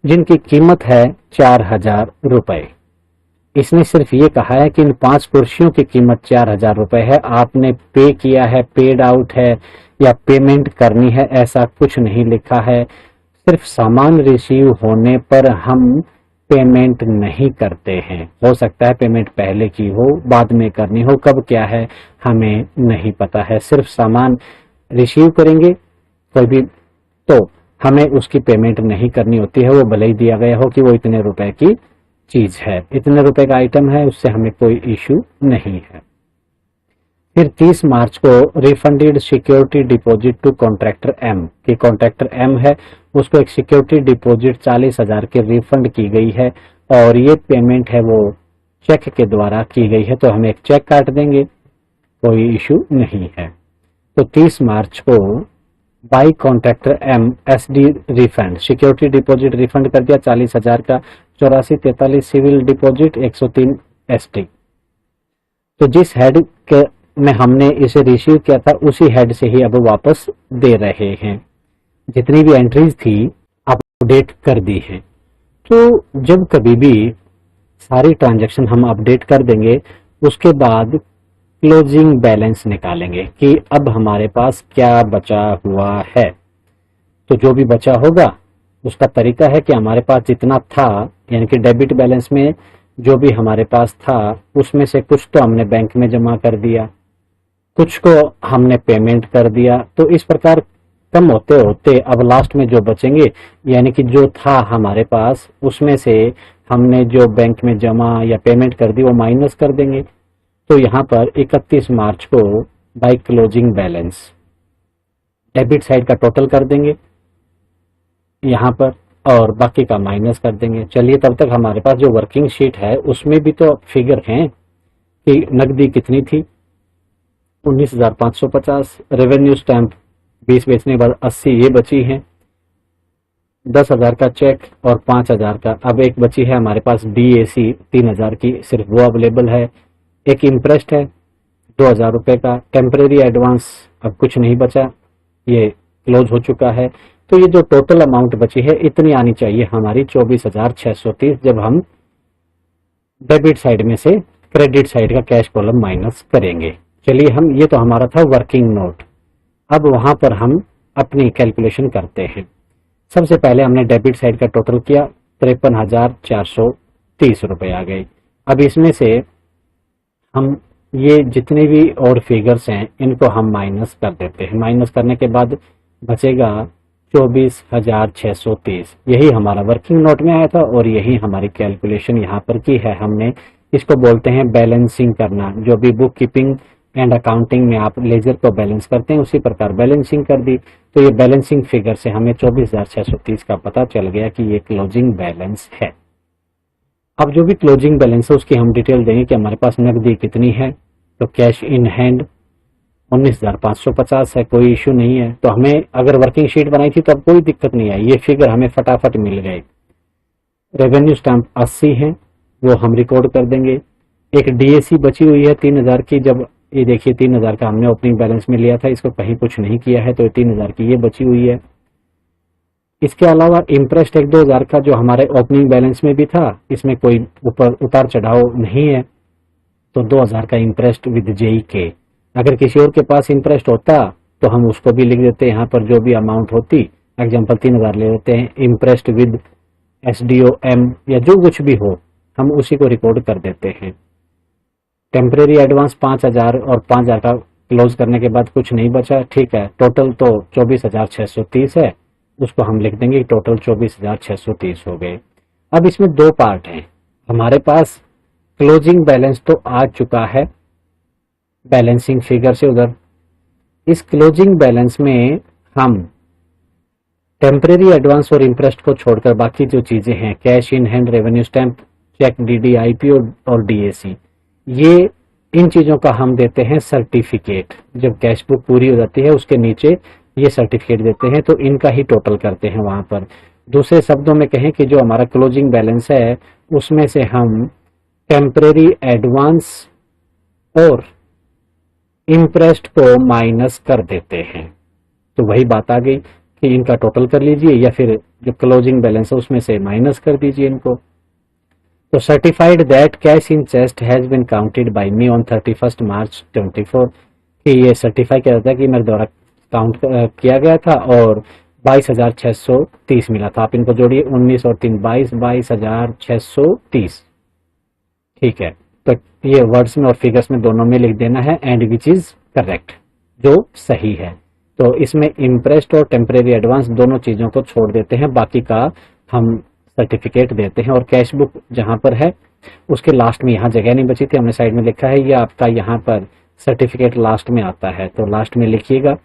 जिनकी कीमत है 4,000 रुपए। इसने सिर्फ ये कहा है कि इन 5 कुर्सियों की कीमत 4,000 रुपए है, आपने पे किया है, पेड आउट है या पेमेंट करनी है, ऐसा कुछ नहीं लिखा है। सिर्फ सामान रिसीव होने पर हम पेमेंट नहीं करते हैं, हो सकता है पेमेंट पहले की हो, बाद में करनी हो, कब क्या है हमें नहीं पता है। सिर्फ सामान रिसीव करेंगे कोई भी तो हमें उसकी पेमेंट नहीं करनी होती है, वो भले ही दिया गया हो कि वो इतने रुपए की चीज है, इतने रुपए का आइटम है, उससे हमें कोई इश्यू नहीं है। फिर 30 मार्च को refunded security deposit to contractor M, कि कॉन्ट्रैक्टर एम है उसको एक सिक्योरिटी डिपॉजिट 40,000 की रिफंड की गई है और ये पेमेंट है वो चेक के द्वारा की गई है, तो हम एक चेक काट देंगे, कोई इश्यू नहीं है। तो 30 मार्च को by contractor M SD refund, security deposit refund कर दिया 40,000 का, 8443 सिविल डिपॉजिट, 103 एसटी। तो जिस हेड के में हमने इसे रिसीव किया था उसी हेड से ही अब वापस दे रहे हैं, जितनी भी एंट्रीज थी अपडेट कर दी है। तो जब कभी भी सारी ट्रांजैक्शन हम अपडेट कर देंगे उसके बाद क्लोजिंग बैलेंस निकालेंगे कि अब हमारे पास क्या बचा हुआ है। तो जो भी बचा होगा उसका तरीका है कि हमारे पास जितना था, यानी कि डेबिट बैलेंस में जो भी हमारे पास था उसमें से कुछ तो हमने बैंक में जमा कर दिया, कुछ को हमने पेमेंट कर दिया, तो इस प्रकार कम होते होते अब लास्ट में जो बचेंगे, यानी कि जो था हमारे पास उसमें से हमने जो बैंक में जमा या पेमेंट कर दी वो माइनस कर देंगे। तो यहाँ पर 31 मार्च को by closing balance debit side का टोटल कर देंगे यहाँ पर और बाकी का माइनस कर देंगे। चलिए तब तक हमारे पास जो वर्किंग शीट है उसमें भी तो फिगर हैं कि नकदी कितनी थी 19,550, रेवेन्यू स्टैंप 20 बेचने के बाद 80 ये बची है, 10,000 का चेक और 5,000 का। अब एक बची है हमारे पास DAC 3,000 की, सिर्फ वो अवेलेबल है। एक इंप्रेस्ट है 2,000 रुपये का, टेम्परेरी एडवांस अब कुछ नहीं बचा, ये क्लोज हो चुका है। तो ये जो टोटल अमाउंट बची है इतनी आनी चाहिए हमारी 24,630 जब हम डेबिट साइड में से क्रेडिट साइड का कैश कॉलम माइनस करेंगे। चलिए हम, ये तो हमारा था वर्किंग नोट। अब वहां पर हम अपनी कैलकुलेशन करते हैं। सबसे पहले हमने डेबिट साइड का टोटल किया, 53,430 रुपए आ गए। अब इसमें से हम ये जितने भी और फिगर्स हैं इनको हम माइनस कर देते हैं। माइनस करने के बाद बचेगा 24,630। यही हमारा वर्किंग नोट में आया था और यही हमारी कैलकुलेशन यहाँ पर की है हमने। इसको बोलते हैं बैलेंसिंग करना। जो भी बुक कीपिंग एंड अकाउंटिंग में आप लेजर को बैलेंस करते हैं उसी प्रकार बैलेंसिंग कर दी। तो ये बैलेंसिंग फिगर से हमें 24,630 का पता चल गया कि ये क्लोजिंग बैलेंस है। अब जो भी क्लोजिंग बैलेंस है उसकी हम डिटेल देंगे कि हमारे पास नकदी कितनी है। तो कैश इन हैंड 19,550 है, कोई इशू नहीं है। तो हमें अगर वर्किंग शीट बनाई थी तो अब कोई दिक्कत नहीं आई, ये फिगर हमें फटाफट मिल गए। रेवेन्यू स्टैंप 80 है, वो हम रिकॉर्ड कर देंगे। एक DAC बची हुई है 3,000 की, जब ये देखिए 3,000 का हमने ओपनिंग बैलेंस में लिया था, इसको कहीं कुछ नहीं किया है तो 3,000 की ये बची हुई है। इसके अलावा इंटरेस्ट 1-2,000 का जो हमारे ओपनिंग बैलेंस में भी था, इसमें कोई ऊपर उतार चढ़ाव नहीं है, तो 2,000 का इंटरेस्ट विद JK। अगर किसी और के पास इंटरेस्ट होता तो हम उसको भी लिख देते, यहाँ पर जो भी अमाउंट होती, एग्जाम्पल 3,000 ले लेते हैं, इंटरेस्ट विद SDOM या जो कुछ भी हो हम उसी को रिकॉर्ड कर देते हैं। टेम्परेरी एडवांस 5,000 और 5,000 का क्लोज करने के बाद कुछ नहीं बचा, ठीक है। टोटल तो 24,630 है, उसको हम लिख देंगे टोटल 24,630 हो गए। अब इसमें दो पार्ट हैं। हमारे पास क्लोजिंग बैलेंस तो आ चुका है बैलेंसिंग फिगर से उधर। इस क्लोजिंग बैलेंस में हम टेम्परेरी एडवांस और इंटरेस्ट को छोड़कर बाकी जो चीजें हैं, cash in hand, revenue stamp, cheque, DDIP और DAC, ये इन चीजों का हम देते हैं सर्टिफिकेट। जब कैश बुक पूरी हो जाती है उसके नीचे ये सर्टिफिकेट देते हैं, तो इनका ही टोटल करते हैं वहां पर। दूसरे शब्दों में कहें कि जो हमारा क्लोजिंग बैलेंस है उसमें से हम टेम्परेरी एडवांस और इंटरेस्ट को माइनस कर देते हैं। तो वही बात आ गई कि इनका टोटल कर लीजिए या फिर जो क्लोजिंग बैलेंस है उसमें से माइनस कर दीजिए इनको। तो certified that cash in chest has been counted by me on 31 March 24, कि ये सर्टिफाई किया जाता है कि मेरे द्वारा काउंट किया गया था और 22,630 मिला था। आप इनको जोड़िए, 19 और 3 22,630, ठीक है। तो ये वर्ड्स में और फिगर्स में दोनों में लिख देना है, एंड विच इज करेक्ट, जो सही है। तो इसमें इंटरेस्ट और टेम्परेरी एडवांस दोनों चीजों को छोड़ देते हैं, बाकी का हम सर्टिफिकेट देते हैं। और कैश बुक जहां पर है उसके लास्ट में, यहाँ जगह नहीं बची थी, हमने साइड में लिखा है, ये आपका यहाँ पर सर्टिफिकेट लास्ट में आता है, तो लास्ट में लिखिएगा।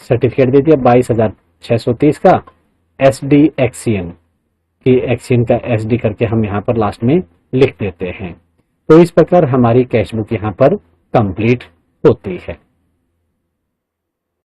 सर्टिफिकेट दे दिया 22,630 का, SD एक्सियन की एक्सियन का SD करके हम यहाँ पर लास्ट में लिख देते हैं। तो इस प्रकार हमारी कैश बुक यहाँ पर कंप्लीट होती है।